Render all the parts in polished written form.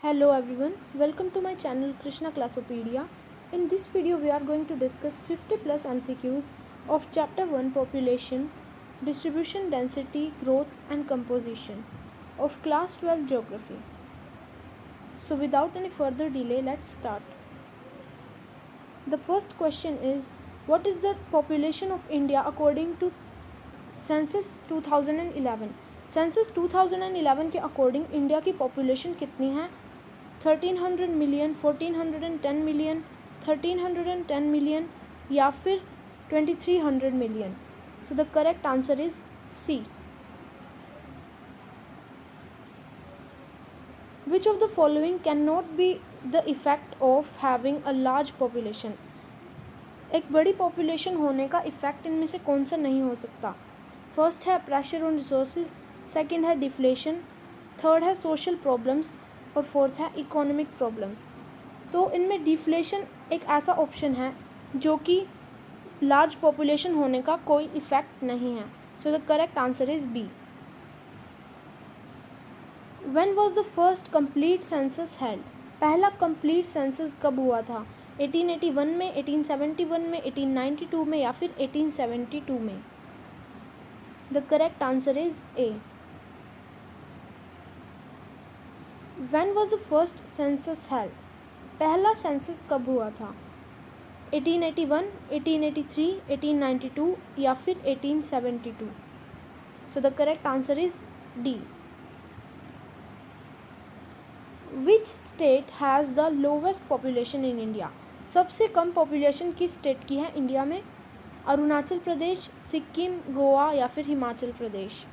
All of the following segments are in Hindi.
Hello everyone, welcome to my channel Krishna Classopedia. In this video we are going to discuss 50 plus MCQs of chapter 1 population, distribution, density, growth and composition of class 12 geography. So without any further delay, let's start. The first question is, what is the population of India according to census 2011? Census 2011 के अकॉर्डिंग इंडिया की पॉपुलेशन कितनी है? 1300 मिलियन, 1410 मिलियन, 1310 मिलियन या फिर 2300 million. So the correct answer is C. Which of the following can not be the effect of having a large population? एक बड़ी पॉपुलेशन होने का इफेक्ट इनमें से कौन सा नहीं हो सकता? फर्स्ट है प्रेशर ऑन रिसोर्सेज, सेकेंड है डिफ्लेशन, थर्ड है सोशल प्रॉब्लम्स और फोर्थ है इकोनॉमिक प्रॉब्लम्स. तो इनमें डिफ्लेशन एक ऐसा ऑप्शन है जो कि लार्ज पॉपुलेशन होने का कोई इफेक्ट नहीं है. So the correct answer is B. When was the first complete census held? पहला कंप्लीट सेंसस कब हुआ था? 1881 में, 1871 में, 1892 में या फिर 1872 में? The correct answer is A. When was the first census held? पहला सेंसस कब हुआ था? 1881, 1883, 1892 या फिर 1872? So the correct answer is D. Which state has the lowest population in India? सबसे कम पॉपुलेशन किस स्टेट की है इंडिया में? अरुणाचल प्रदेश, सिक्किम, गोवा या फिर Himachal Pradesh?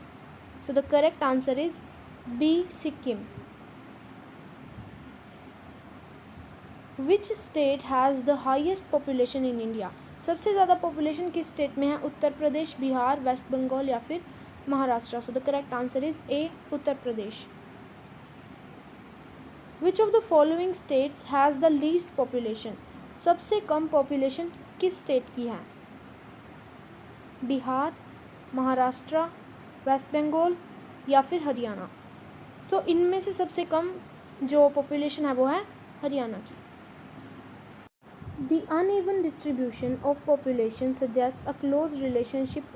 So the correct answer is B, Sikkim. Which state has the highest population in India? सबसे ज़्यादा पॉपुलेशन किस स्टेट में है? उत्तर प्रदेश, बिहार, वेस्ट बंगाल या फिर महाराष्ट्र? सो the correct answer is A, Uttar Pradesh. Which of the following states has the least population? सबसे कम पॉपुलेशन किस स्टेट की है? बिहार, महाराष्ट्र, वेस्ट बंगाल या फिर हरियाणा? सो इनमें से सबसे कम जो पॉपुलेशन है वो है हरियाणा की. The uneven distribution of population suggests a close relationship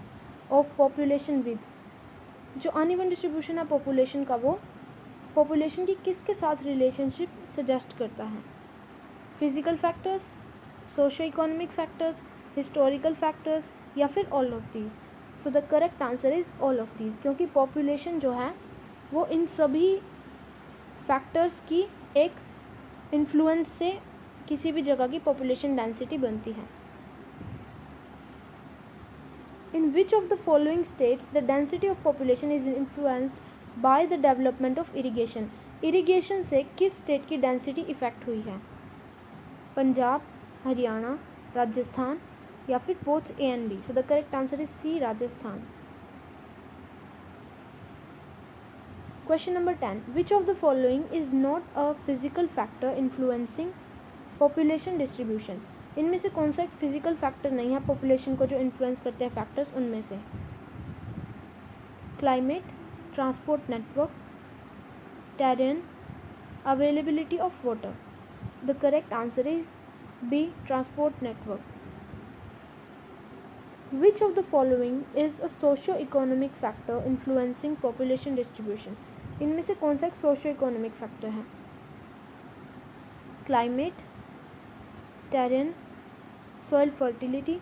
of population with. जो uneven distribution है population का वो population की किसके साथ relationship suggest करता है? Physical factors, socio-economic factors, historical factors या फिर all of these? So the correct answer is all of these, क्योंकि population जो है वो इन सभी factors की एक influence से किसी भी जगह की पॉपुलेशन डेंसिटी बनती है. In which of the following states the density of population is influenced by the development of irrigation? Irrigation से किस स्टेट की डेंसिटी इफेक्ट हुई है? पंजाब, हरियाणा, राजस्थान या फिर both A and B? So the correct answer is C, Rajasthan. Question number 10. Which of the following is not a physical factor influencing population distribution? इनमें से कौन सा एक फिजिकल फैक्टर नहीं है पॉपुलेशन को जो इन्फ्लुएंस करते हैं फैक्टर्स उनमें से? Climate, transport network, terrain, availability of water? The correct answer is B, transport network. Which of the following is a socio economic factor influencing population distribution? इनमें से कौन सा एक सोशो इकोनॉमिक फैक्टर है? क्लाइमेट, टेरेन, सॉइल फर्टिलिटी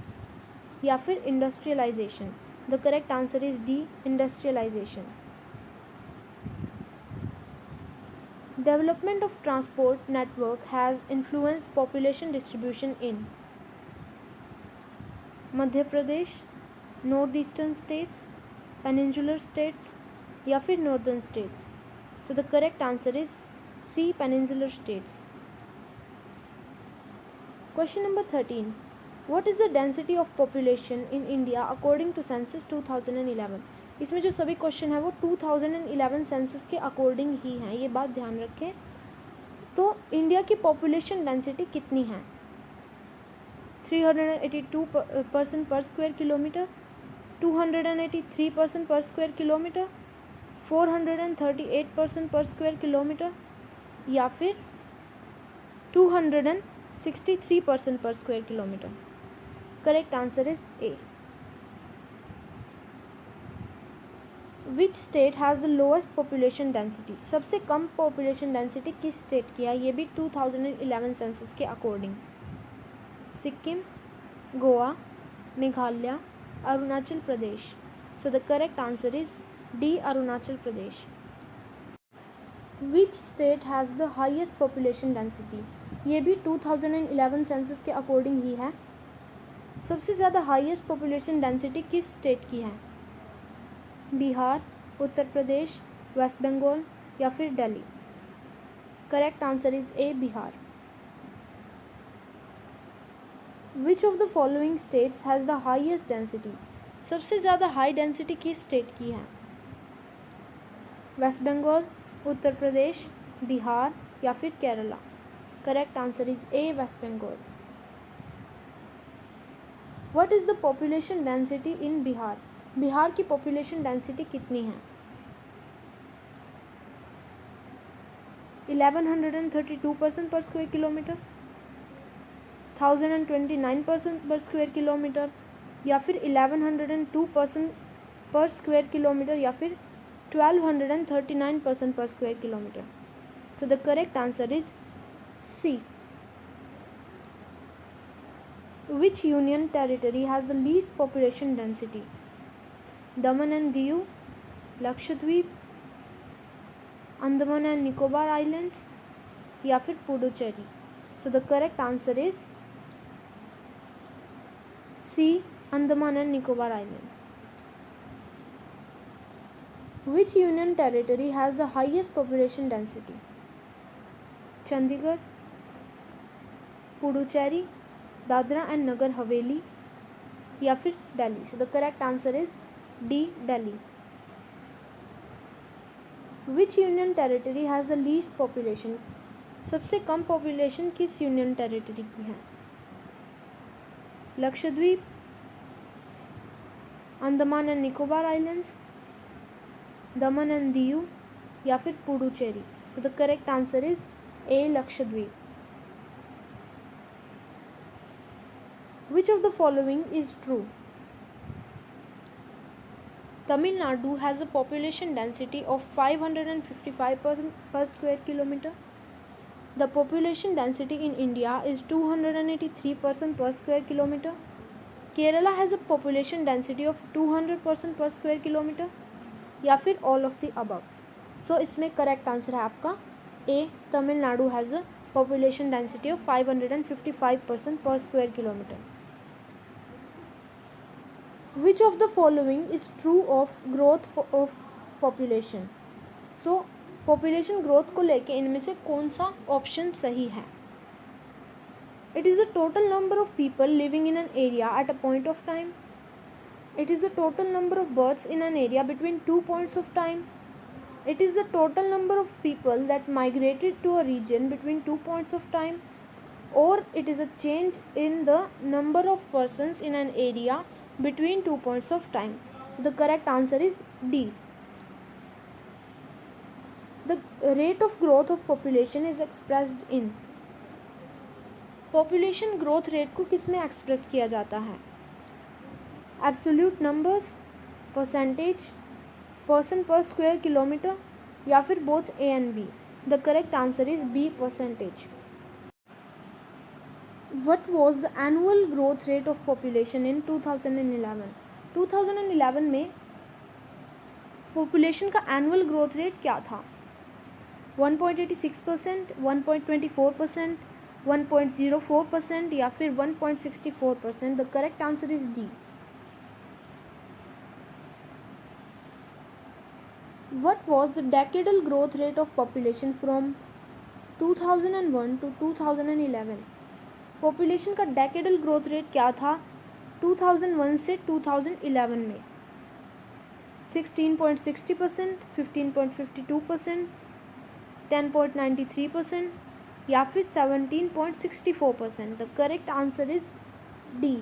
या फिर industrialisation? The correct answer is D, industrialisation. Development of transport network has influenced population distribution in Madhya Pradesh, north eastern states, peninsular states या फिर northern states? So the correct answer is C, peninsular states. Question number 13. What is the density of population in India according to census 2011? इसमें जो सभी क्वेश्चन है वो 2011 सेंसस के अकॉर्डिंग ही हैं, ये बात ध्यान रखें. तो इंडिया की पॉपुलेशन डेंसिटी कितनी है? 382 पर्सन पर स्क्वायर किलोमीटर, 283 पर्सन पर स्क्वायर किलोमीटर, 438 पर्सन पर स्क्वायर किलोमीटर या फिर 263% पर square kilometre? Correct answer is A. Which state has the lowest population density? सबसे कम पॉपुलेशन डेंसिटी किस स्टेट की है? ये भी 2011 सेंसस के according. Sikkim, Goa, Meghalaya, Arunachal Pradesh. So the correct answer is D, Arunachal Pradesh. Which state has the highest population density? ये भी 2011 सेंसस के अकॉर्डिंग ही है. सबसे ज़्यादा हाईएस्ट पॉपुलेशन डेंसिटी किस स्टेट की है? बिहार, उत्तर प्रदेश, वेस्ट बंगाल या फिर Delhi? Correct answer is A, Bihar. Which of the following states has the highest density? सबसे ज़्यादा हाई डेंसिटी किस स्टेट की है? वेस्ट बंगाल, उत्तर प्रदेश, बिहार या फिर Kerala? Correct answer is A, west Bengal. What is the population density in Bihar? Bihar की पॉपुलेशन डेंसिटी कितनी है? 1132% पर स्क्वायर किलोमीटर, 1029% पर स्क्वायर किलोमीटर या फिर 1102% पर स्क्वायर किलोमीटर या फिर 1239% पर square kilometre? So the correct answer is C. Which union territory has the least population density? Daman and Diu, Lakshadweep, Andaman and Nicobar Islands या फिर Puducherry? So the correct answer is C, Andaman and Nicobar Islands. Which union territory has the highest population density? Chandigarh, Puducherry, Dadra and Nagar Haveli या फिर Delhi? So the correct answer is D, Delhi. Which union territory has the least population? सबसे कम पॉपुलेशन किस यूनियन टेरिटरी की है? Lakshadweep, Andaman and Nicobar islands, Daman and Diu या फिर Puducherry? So the correct answer is A, Lakshadweep. Which of the following is true? Tamil Nadu has a population density of 555% per square kilometer. The population density in India is 283% per square kilometer. Kerala has a population density of 200% per square kilometer या फिर all of the above. So इसमें correct answer है आपका A, Tamil Nadu has a population density of 555% per square kilometer. Which of the following is true of growth of population? So population growth को लेके इनमें से कौन सा ऑप्शन सही है? It is the total number of people living in an area at a point of time. It is the total number of births in an area between 2 points of time. It is the total number of people that migrated to a region between 2 points of time. Or it is a change in the number of persons in an area between 2 points of time. So the correct answer is D. The rate of growth of population is expressed in. Population growth rate को किस में एक्सप्रेस किया जाता है? Absolute numbers, percentage, person per square kilometer या फिर both A and B? The correct answer is B, percentage. What was the annual growth rate of population in 2011? 2011 में population का annual growth rate क्या था? 1.86%, 1.24%, 1.04% या फिर 1.64%? The correct answer is D. What was the decadal growth rate of population from 2001 to 2011? Population का डेकेडल ग्रोथ रेट क्या था 2001 से 2011 में? 16.60%, 15.52%, 10.93% या फिर 17.64%? The correct answer is D.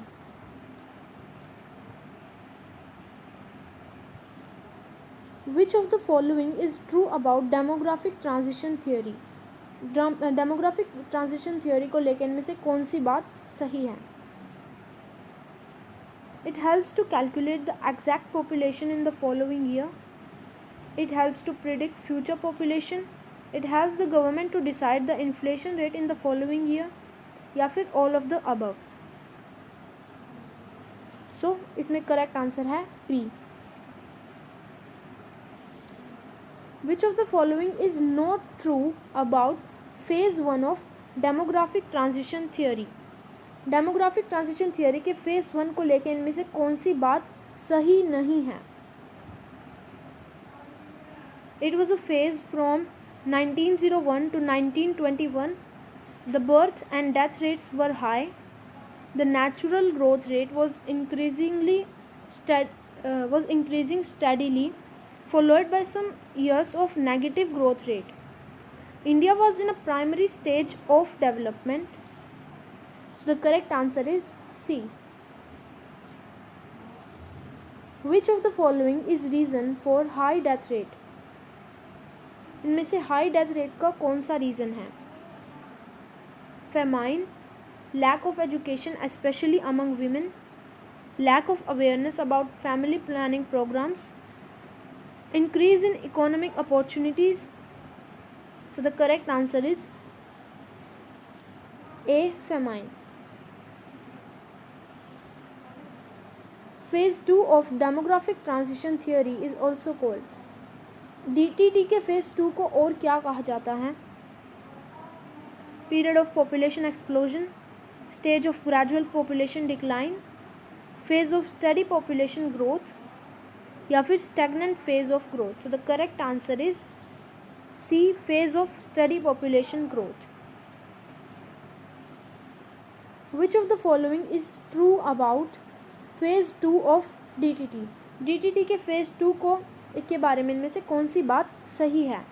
Which of the following is true about demographic transition theory? Demographic transition theory को लेकर इनमें से कौन सी बात सही है? It helps to calculate the exact population in the following year. It helps to predict future population. It helps the government to decide the inflation rate in the following year. या फिर ऑल ऑफ द अबव. सो इसमें करेक्ट आंसर है B. Which of the following is not true about phase 1 of demographic transition theory? Demographic transition theory के फेज 1 को लेकर इनमें से कौन सी बात सही नहीं है? It was a phase from 1901 to 1921. The birth and death rates were high. The natural growth rate was increasing steadily, followed by some years of negative growth rate. India was in a primary stage of development. So the correct answer is C. Which of the following is reason for high death rate? इनमें से हाई डेथ रेट का कौन सा रीज़न है? Famine, lack of education especially among women, lack of awareness about family planning programs, increase in economic opportunities. So the correct answer is A, famine. Phase 2 of demographic transition theory is also called. DTT के फेज 2 को और क्या कहा जाता है? Period of population explosion, stage of gradual population decline, phase of steady population growth, या फिर stagnant phase of growth. So the correct answer is C, phase of steady population growth. Which of the following is true about phase 2 of DTT? DTT के फेज 2 के बारे में इनमें से कौन सी बात सही है?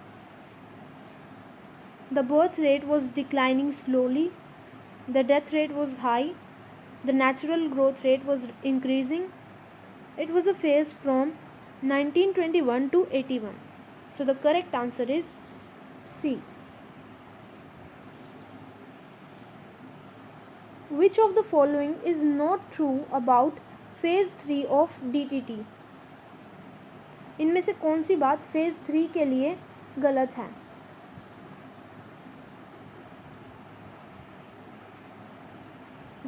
The birth rate was declining slowly, the death rate was high, the natural growth rate was increasing. It was a phase from 1921 to 81. So the correct answer is C. Which of the following is not true about phase 3 of DTT? इनमें से कौन सी बात फेज 3 के लिए गलत है?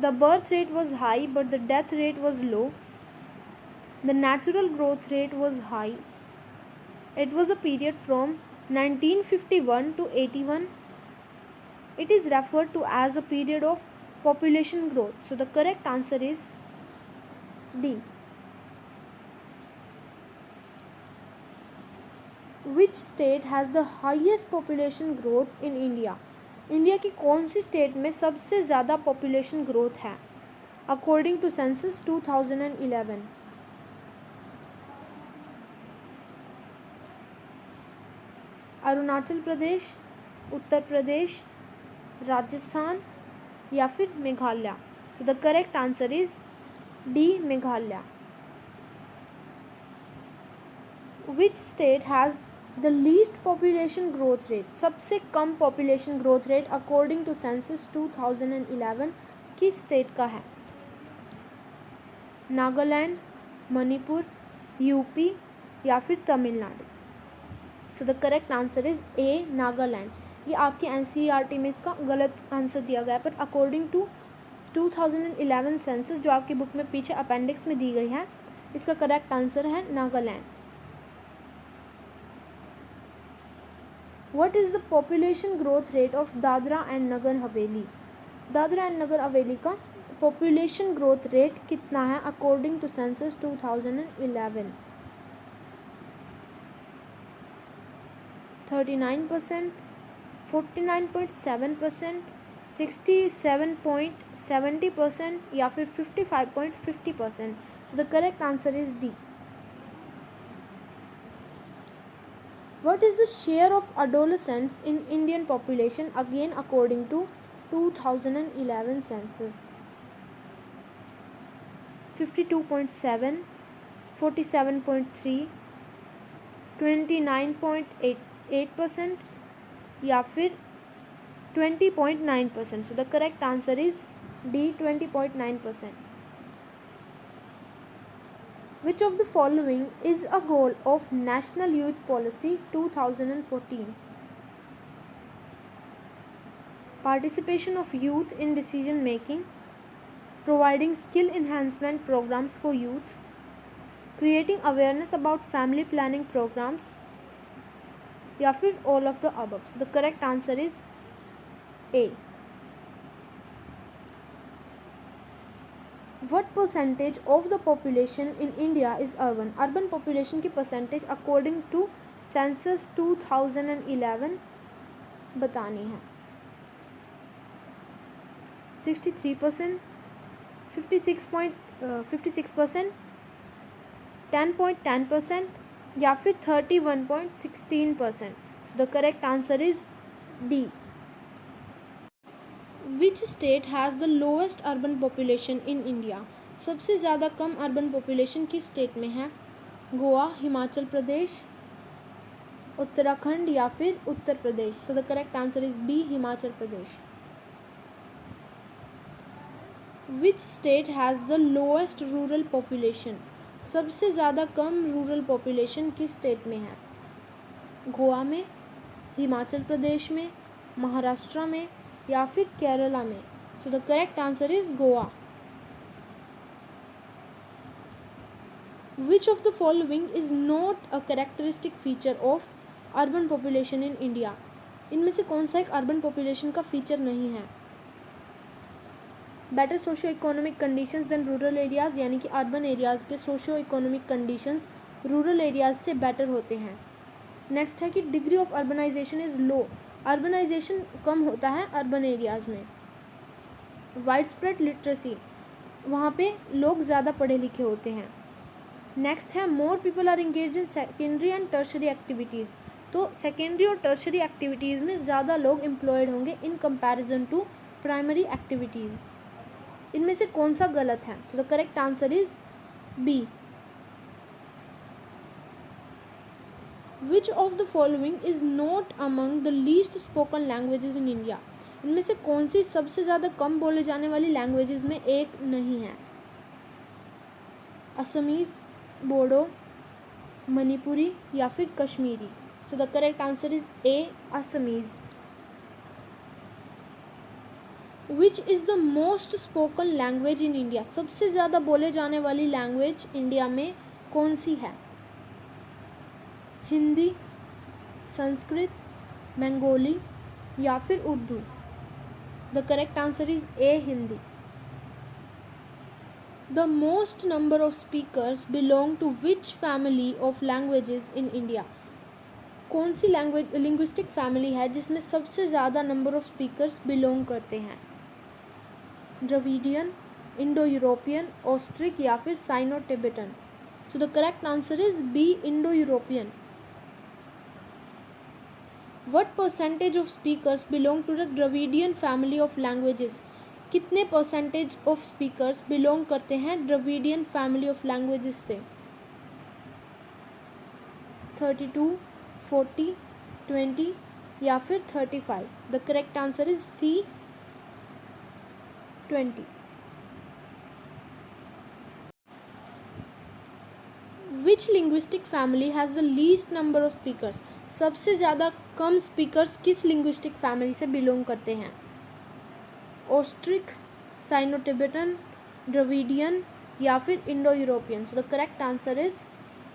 The birth rate was high but the death rate was low. The natural growth rate was high. It was a period from 1951 to 81. It is referred to as a period of population growth. So the correct answer is D. Which state has the highest population growth in India? India की कौन सी स्टेट में सबसे ज़्यादा पॉपुलेशन ग्रोथ है according to census 2011? Arunachal Pradesh, Uttar Pradesh, Rajasthan या फिर Meghalaya. So the correct answer is D, Meghalaya. Which state has the least population growth rate? सबसे कम population growth rate according to census 2011 किस स्टेट का है? नागालैंड, मणिपुर, यूपी या फिर तमिलनाडु. सो द करेक्ट आंसर इज ए, नागालैंड. ये आपके NCERT में इसका गलत आंसर दिया गया है, पर अकॉर्डिंग टू 2011 सेंसस जो आपकी बुक में पीछे अपेंडिक्स में दी गई है, इसका करेक्ट आंसर है Nagaland. What is the population growth rate of Dadra and Nagar Haveli? Dadra and Nagar हवेली का पॉपुलेशन ग्रोथ रेट कितना है अकॉर्डिंग टू सेंसस 2011? 39%, 49.7%, 67.70% या फिर 55.50%. So the correct answer is D. What is the share of adolescents in Indian population again according to 2011 census? 52.7, 47.3, 29.8% या फिर 20.9%. So the correct answer is D, 20.9%. Which of the following is a goal of National Youth Policy 2014? Participation of youth in decision making, providing skill enhancement programs for youth, creating awareness about family planning programs, या फिर all of the above. So the correct answer is A. What percentage of the population in India is urban? Urban population की percentage according to census 2011 बतानी है. 63%, 56%, 10.10% या फिर 31.16%. So the correct answer is D. Which state has the lowest urban population in India? सबसे ज़्यादा कम अर्बन पॉपुलेशन किस स्टेट में है? गोवा, हिमाचल प्रदेश, उत्तराखंड या फिर Uttar Pradesh. So the correct answer is B, Himachal Pradesh. Which state has the lowest rural population? सबसे ज़्यादा कम रूरल पॉपुलेशन किस स्टेट में है? गोवा में, हिमाचल प्रदेश में, महाराष्ट्र में या फिर केरला में. सो the correct answer is Goa. Which of the following is not a characteristic feature of urban population in India? इनमें से कौन सा एक अर्बन पॉपुलेशन का फीचर नहीं है? Better socio economic conditions than rural areas, यानी कि अर्बन एरियाज़ के socio economic conditions rural areas से बेटर होते हैं. नेक्स्ट है कि degree of urbanisation is low, urbanisation कम होता है अर्बन एरियाज़ में. वाइड स्प्रेड लिटरेसी, वहाँ पे लोग ज़्यादा पढ़े लिखे होते हैं. नेक्स्ट है more people are engage in secondary and tertiary activities, तो सेकेंडरी और टर्शरी एक्टिविटीज़ में ज़्यादा लोग एम्प्लॉयड होंगे in comparison to primary activities. इनमें से कौन सा गलत है? So the correct answer is B. Which of the following is not among the least spoken languages in India? इनमें से कौन सी सबसे ज़्यादा कम बोले जाने वाली लैंग्वेजेस में एक नहीं है? असमीज़, बोडो, मणिपुरी या फिर कश्मीरी. सो the correct answer is A, Assamese. Which is the most spoken language in India? सबसे ज़्यादा बोले जाने वाली लैंग्वेज इंडिया में कौन सी है? हिंदी, संस्कृत, बंगाली या फिर Urdu. The correct answer is A, Hindi. The most number of speakers belong to which family of languages in India? कौन सी लैंग्वेज लिंग्विस्टिक फैमिली है जिसमें सबसे ज़्यादा नंबर ऑफ स्पीकर्स बिलोंग करते हैं? द्रविडियन, इंडो यूरोपियन, ऑस्ट्रिक या फिर Sino Tibetan. So the correct answer is B, Indo European. What percentage of speakers belong to the Dravidian family of languages? कितने परसेंटेज ऑफ स्पीकर्स बिलोंग करते हैं द्रविडियन फैमिली ऑफ लैंग्वेजेस से? 32, 40, 20 या फिर 35. The correct answer is C, 20. Which linguistic family has the least number of speakers? सबसे ज़्यादा कम स्पीकर्स किस लिंग्विस्टिक फैमिली से बिलोंग करते हैं? ऑस्ट्रिक, साइनो टिबेटन, द्रविडियन या फिर Indo European. So the correct answer is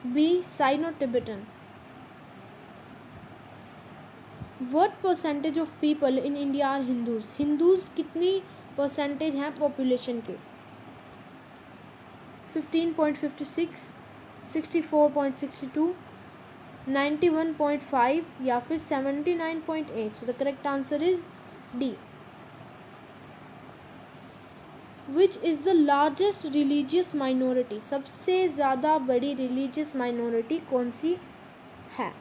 B, Sino Tibetan. What percentage of people in India are Hindus? Hindus कितनी परसेंटेज हैं पॉपुलेशन के? 15.56, 64.62, 91.5 या फिर 79.8. So the correct answer is D. Which is the largest religious minority? सबसे ज़्यादा बड़ी रिलीजियस माइनॉरिटी कौन सी है?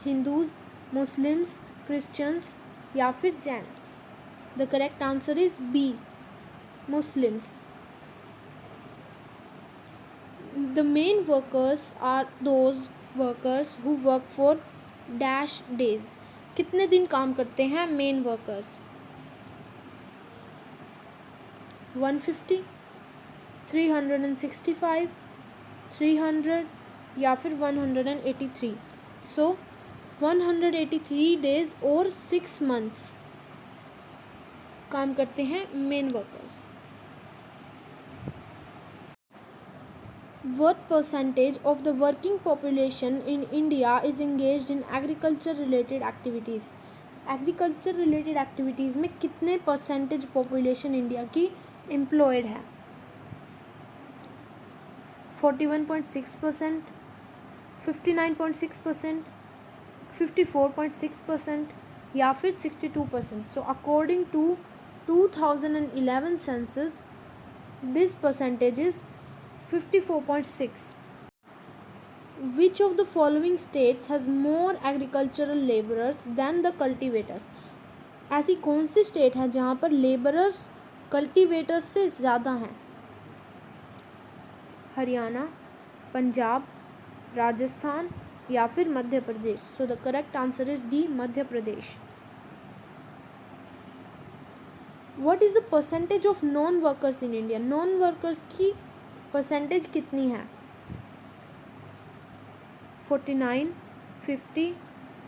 हिंदूज, मुस्लिम्स, क्रिश्चियंस या फिर Jains. The correct answer is B, Muslims. The main workers are those workers who work for dash days. कितने दिन काम करते हैं मेन वर्कर्स? 150, 365, 300 या फिर 183। सो 183 डेज और 6 मंथ्स काम करते हैं main workers. What percentage of the working population in India is engaged in agriculture related activities? Agriculture related activities में कितने परसेंटेज पॉपुलेशन इंडिया की एम्प्लॉयड है? 41.6%, 59.6%, 54.6% या फिर 62%। So according to 2011 census this percentage is 54.6। Which of the following states has more agricultural laborers than the cultivators? ऐसी कौन सी स्टेट है जहाँ पर लेबरर्स कल्टीवेटर्स से ज़्यादा हैं? हरियाणा, पंजाब, राजस्थान या फिर Madhya Pradesh. So the correct answer is D, Madhya Pradesh. What is the percentage of non workers in India? Non workers की परसेंटेज कितनी है? 49, 50,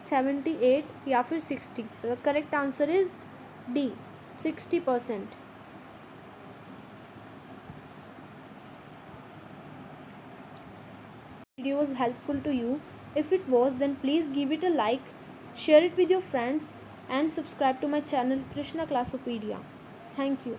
78 या फिर 60। So the correct answer is D, 60%। Video was helpful to you. If it was, then please give it a like, share it with your friends and subscribe to my channel Krishna Classopedia. Thank you.